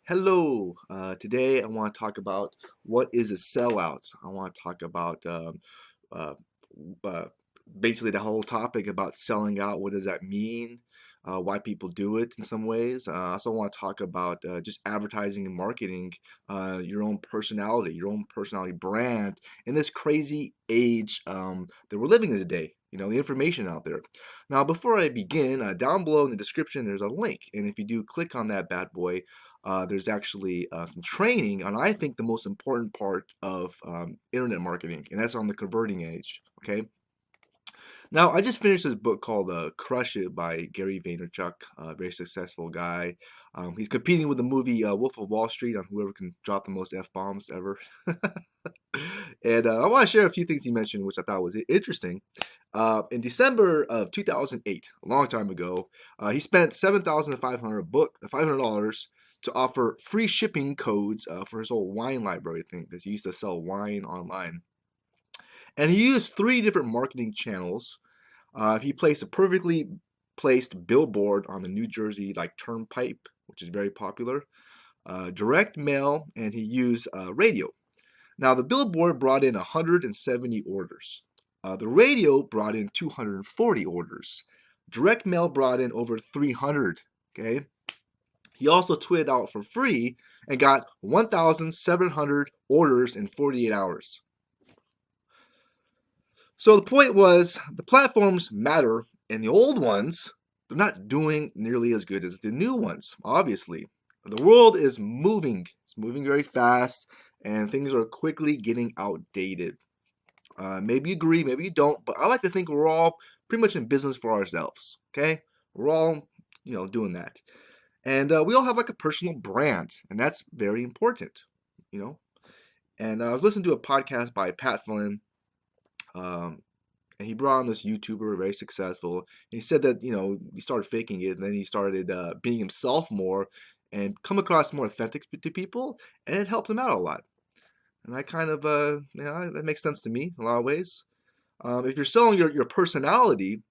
Hello. Today I want to talk about what is a sellout. I want to talk about uh, uh, basically the whole topic about selling out. What does that mean? Why people do it in some ways. I also want to talk about just advertising and marketing, your own personality brand in this crazy age that we're living in today. You know, the information out there. Now, before I begin, down below in the description, there's a link. And if you do click on that bad boy, there's actually some training on, I think, the most important part of internet marketing, and that's on the converting age. Okay. Now, I just finished this book called Crush It by Gary Varynershuk, a very successful guy. He's competing with the movie Wolf of Wall Street on whoever can drop the most F-bombs ever. And I want to share a few things he mentioned, which I thought was interesting. In December of 2008, a long time ago, he spent $7,500 to offer free shipping codes for his whole wine library thing, because he used to sell wine online. And he used three different marketing channels. He placed a perfectly placed billboard on the New Jersey Turnpike, which is very popular, direct mail, and he used radio. Now, the billboard brought in 170 orders. The radio brought in 240 orders. Direct mail brought in over 300. Okay. He also tweeted out for free and got 1,700 orders in 48 hours. So the point was, the platforms matter, and the old ones, they're not doing nearly as good as the new ones, obviously. The world is moving. It's moving very fast, and things are quickly getting outdated. Maybe you agree, maybe you don't, but I like to think we're all pretty much in business for ourselves, okay? We're all, doing that. And we all have like a personal brand, and that's very important, you know? And I was listening to a podcast by Pat Flynn, and he brought on this YouTuber, very successful. And he said that, he started faking it, and then he started being himself more and come across more authentic to people, and it helped him out a lot. And I kind of, that makes sense to me in a lot of ways. If you're selling your personality,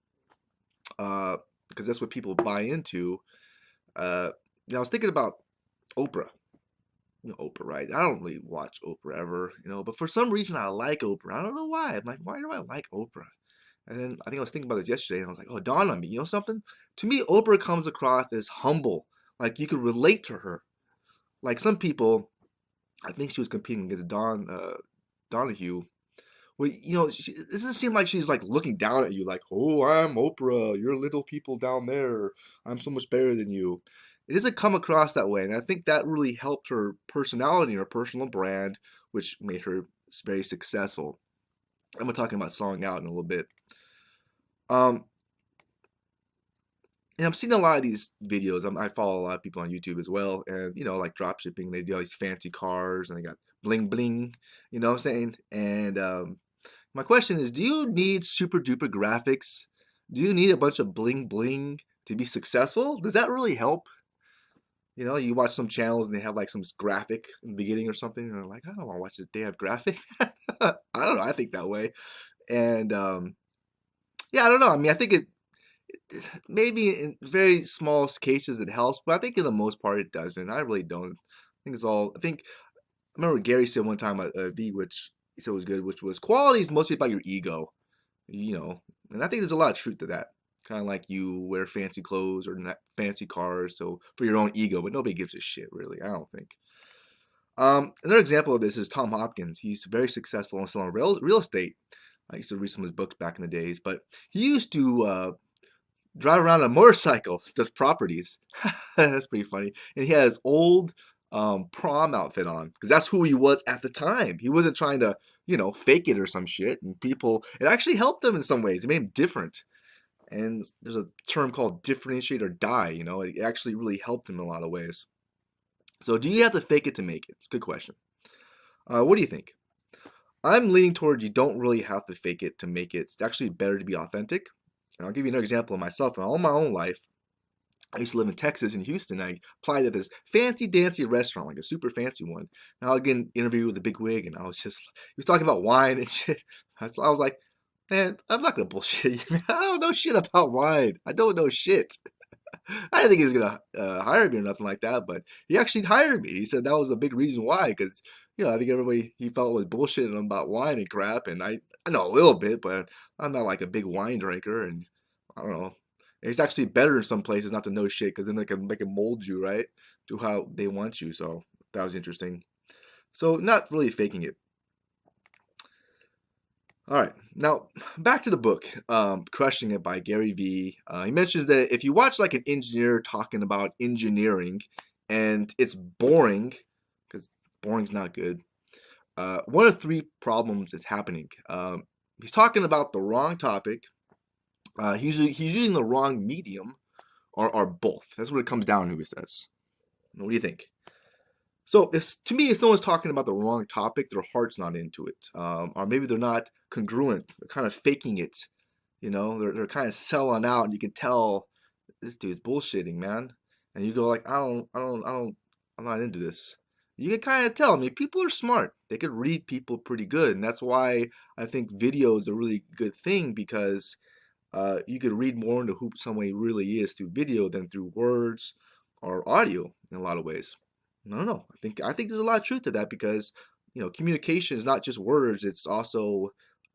because that's what people buy into, I was thinking about Oprah. Oprah, right? I don't really watch Oprah ever, but for some reason I like Oprah. I don't know why. I'm like, why do I like Oprah? And then I think I was thinking about this yesterday, and I was like, oh, it dawned on me. You know something? To me, Oprah comes across as humble. Like you could relate to her. Like some people, I think she was competing against Donahue. Well, it doesn't seem like she's like looking down at you, like, oh, I'm Oprah. You're little people down there. I'm so much better than you. It doesn't come across that way, and I think that really helped her personality, her personal brand, which made her very successful. I'm gonna talk about selling out in a little bit. Um, and I'm seeing a lot of these videos. I follow a lot of people on YouTube as well, and like drop shipping. They do all these fancy cars, and they got bling bling. You know what I'm saying? And my question is, do you need super duper graphics? Do you need a bunch of bling bling to be successful? Does that really help? You watch some channels and they have like some graphic in the beginning or something, and they're like, I don't want to watch this damn graphic. I don't know. I think that way. And yeah, I don't know. I mean, I think it maybe in very small cases it helps, but I think in the most part it doesn't. I really don't. I think it's all. I remember Gary said one time at V, which he said was good, which was quality is mostly about your ego, and I think there's a lot of truth to that. Kind of like you wear fancy clothes or fancy cars, so for your own ego, but nobody gives a shit really. I don't think. Another example of this is Tom Hopkins. He's very successful in selling real estate. I used to read some of his books back in the days, but he used to drive around on a motorcycle to properties. That's pretty funny. And he had his old prom outfit on because that's who he was at the time. He wasn't trying to, fake it or some shit. And it actually helped him in some ways. It made him different. And there's a term called differentiate or die. It actually really helped him in a lot of ways. So, do you have to fake it to make it? It's a good question. What do you think? I'm leaning toward you don't really have to fake it to make it. It's actually better to be authentic. And I'll give you another example of myself. In all my own life, I used to live in Texas, in Houston. I applied at this fancy dancy restaurant, like a super fancy one. And I'll get an interview with a big wig, and he was talking about wine and shit. So I was like, man, I'm not gonna bullshit you. I don't know shit about wine. I don't know shit. I didn't think he was gonna hire me or nothing like that, but he actually hired me. He said that was a big reason why, because I think everybody he felt was bullshitting about wine and crap, and I know a little bit, but I'm not like a big wine drinker, and I don't know. It's actually better in some places not to know shit, because then they can mold you right to how they want you. So that was interesting. So not really faking it. All right, now back to the book, Crushing It by Gary V. He mentions that if you watch like an engineer talking about engineering and it's boring, because boring's not good, one of three problems is happening. He's talking about the wrong topic, he's using the wrong medium, or both. That's what it comes down to, he says. What do you think? So to me, if someone's talking about the wrong topic, their heart's not into it, or maybe they're not congruent. They're kind of faking it. They're kind of selling out, and you can tell this dude's bullshitting, man. And you go like, I'm not into this. You can kind of tell. I mean, people are smart. They could read people pretty good, and that's why I think video is a really good thing, because you could read more into who somebody really is through video than through words or audio in a lot of ways. I don't know. I think there's a lot of truth to that, because communication is not just words; it's also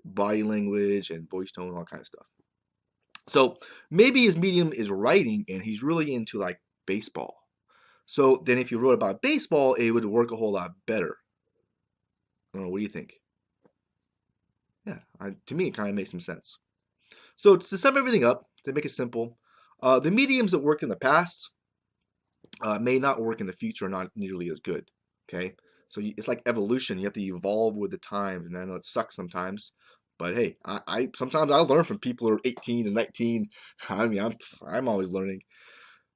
body language and voice tone, all kind of stuff. So maybe his medium is writing, and he's really into like baseball. So then, if you wrote about baseball, it would work a whole lot better. I don't know. What do you think? Yeah, to me, it kind of makes some sense. So to sum everything up, to make it simple, the mediums that worked in the past may not work in the future, not nearly as good. Okay, so it's like evolution. You have to evolve with the times, and I know it sucks sometimes, but hey, I sometimes I learn from people who are 18 and 19. I mean, I'm always learning.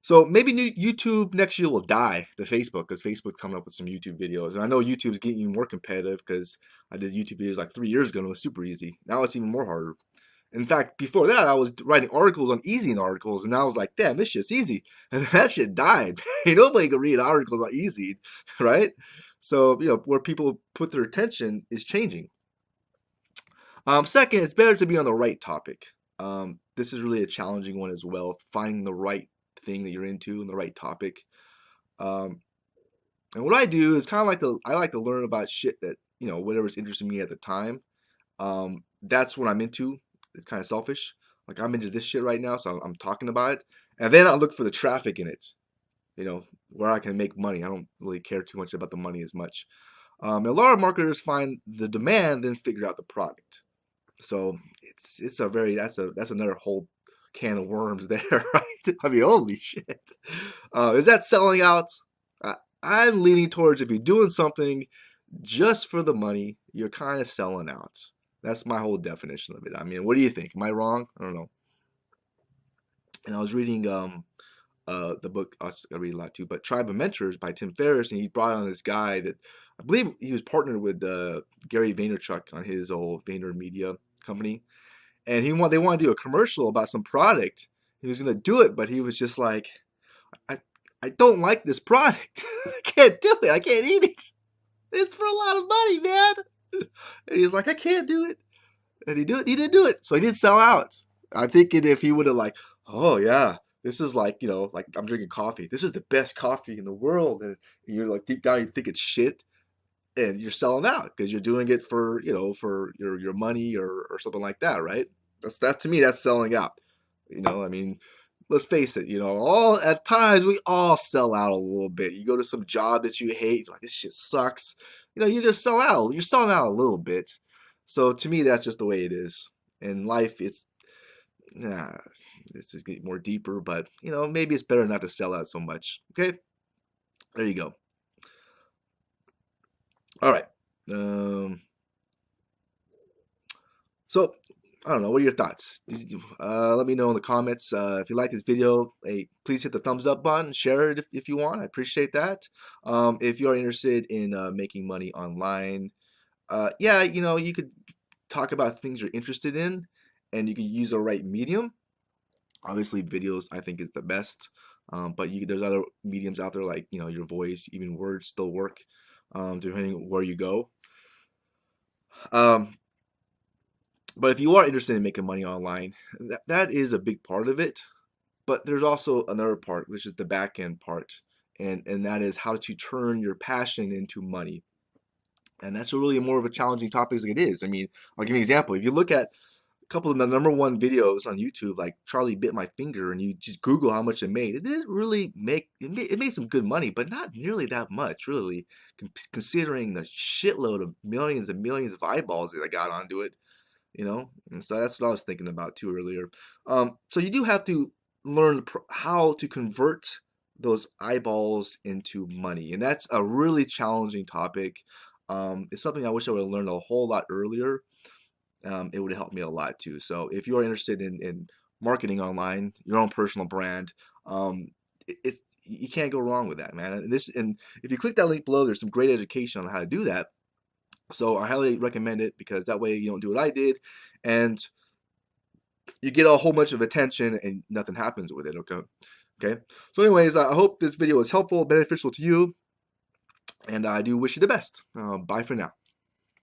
So maybe YouTube next year will die to Facebook, because Facebook's coming up with some YouTube videos, and I know YouTube's getting even more competitive, because I did YouTube videos like 3 years ago and it was super easy. Now it's even more harder. In fact, before that, I was writing articles on easy articles, and I was like, damn, this shit's easy. And that shit died. Nobody can read articles on easy, right? So, where people put their attention is changing. Second, it's better to be on the right topic. This is really a challenging one as well, finding the right thing that you're into and the right topic. Um, and what I do is kind of I like to learn about shit that, whatever's interesting me at the time. That's what I'm into. It's kind of selfish. Like, I'm into this shit right now, so I'm talking about it. And then I look for the traffic in it, where I can make money. I don't really care too much about the money as much. A lot of marketers find the demand, then figure out the product. So it's a very that's another whole can of worms there, right? I mean, holy shit. Is that selling out? I'm leaning towards, if you're doing something just for the money, you're kind of selling out. That's my whole definition of it. I mean, what do you think? Am I wrong? I don't know. And I was reading the book, I read a lot too, but Tribe of Mentors by Tim Ferriss, and he brought on this guy that I believe he was partnered with Gary Varynershuk on his old VaynerMedia company, and they want to do a commercial about some product. He was gonna do it, but he was just like, I I don't like this product. I can't do it. I can't eat it. It's for a lot of money, man. And he's like, I can't do it. And he didn't do it. So he did sell out. I'm thinking if he would have like, oh yeah, this is like, like I'm drinking coffee. This is the best coffee in the world. And you're like, deep down you think it's shit, and you're selling out because you're doing it for, for your money, or something like that, right? That's to me, that's selling out. I mean, let's face it, all at times we all sell out a little bit. You go to some job that you hate, like, this shit sucks. You just sell out. You're selling out a little bit. So to me, that's just the way it is. In life, nah, it's just getting more deeper, but maybe it's better not to sell out so much. Okay, there you go. All right. So I don't know. What are your thoughts? Let me know in the comments. If you like this video, hey, please hit the thumbs up button. Share it if you want. I appreciate that. If you are interested in making money online, yeah, you could talk about things you're interested in, and you can use the right medium. Obviously, videos I think is the best, but there's other mediums out there, like your voice, even words still work, depending on where you go. But if you are interested in making money online, that is a big part of it. But there's also another part, which is the back end part, and that is how to turn your passion into money. And that's a really more of a challenging topic as it is. I mean, I'll give you an example. If you look at a couple of the #1 videos on YouTube, like Charlie Bit My Finger, and you just Google how much it made, it didn't really make it made some good money, but not nearly that much, really, considering the shitload of millions and millions of eyeballs that I got onto it, you know. And so that's what I was thinking about too earlier. So you do have to learn how to convert those eyeballs into money, and that's a really challenging topic. It's something I wish I would have learned a whole lot earlier. It would help me a lot too. So if you are interested in marketing online, your own personal brand, you can't go wrong with that, man. And if you click that link below, there's some great education on how to do that. So I highly recommend it, because that way you don't do what I did, and you get a whole bunch of attention and nothing happens with it. Okay. So anyways, I hope this video was helpful, beneficial to you, and I do wish you the best. Bye for now.